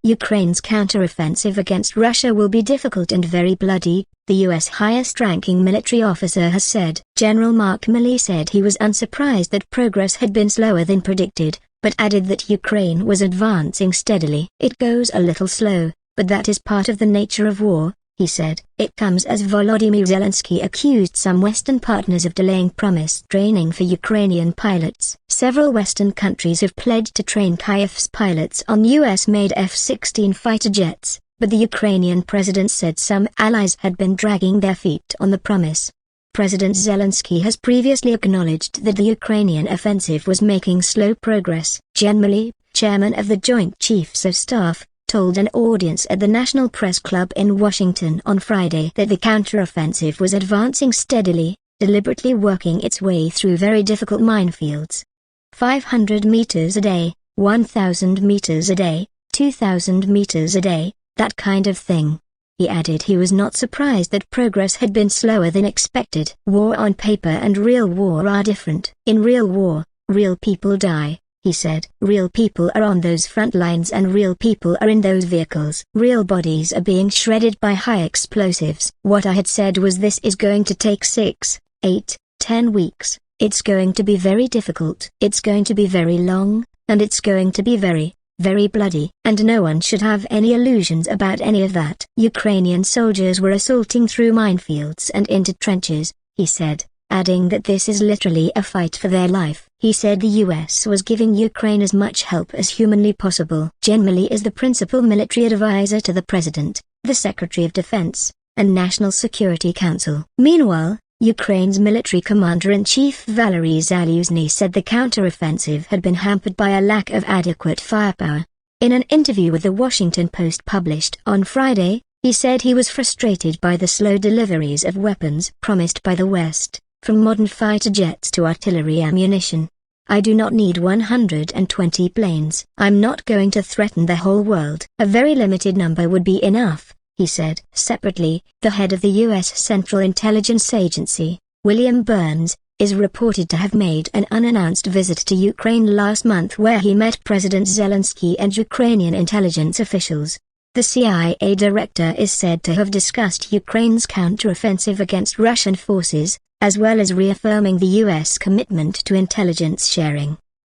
Ukraine's counteroffensive against Russia will be difficult and very bloody, the U.S. highest-ranking military officer has said. General Mark Milley said he was unsurprised that progress had been slower than predicted, but added that Ukraine was advancing steadily. It goes a little slow, but that is part of the nature of war, he said. It comes as Volodymyr Zelensky accused some Western partners of delaying promised training for Ukrainian pilots. Several Western countries have pledged to train Kyiv's pilots on US-made F-16 fighter jets, but the Ukrainian president said some allies had been dragging their feet on the promise. President Zelensky has previously acknowledged that the Ukrainian offensive was making slow progress. Mark Milley, chairman of the Joint Chiefs of Staff, told an audience at the National Press Club in Washington on Friday that the counteroffensive was advancing steadily, deliberately working its way through very difficult minefields. 500 meters a day, 1,000 meters a day, 2,000 meters a day, that kind of thing. He added he was not surprised that progress had been slower than expected. War on paper and real war are different. In real war, real people die, he said. Real people are on those front lines and real people are in those vehicles. Real bodies are being shredded by high explosives. What I had said was this is going to take 6, 8, 10 weeks. It's going to be very difficult. It's going to be very long, and it's going to be very, very bloody. And no one should have any illusions about any of that. Ukrainian soldiers were assaulting through minefields and into trenches, he said, adding that this is literally a fight for their life. He said the U.S. was giving Ukraine as much help as humanly possible. Mark Milley is the principal military advisor to the President, the Secretary of Defense, and National Security Council. Meanwhile, Ukraine's military commander-in-chief Volodymyr Zelensky said the counteroffensive had been hampered by a lack of adequate firepower. In an interview with the Washington Post published on Friday, he said he was frustrated by the slow deliveries of weapons promised by the West, from modern fighter jets to artillery ammunition. I do not need 120 planes. I'm not going to threaten the whole world. A very limited number would be enough, he said. Separately, the head of the U.S. Central Intelligence Agency, William Burns, is reported to have made an unannounced visit to Ukraine last month where he met President Zelensky and Ukrainian intelligence officials. The CIA director is said to have discussed Ukraine's counteroffensive against Russian forces, as well as reaffirming the U.S. commitment to intelligence sharing.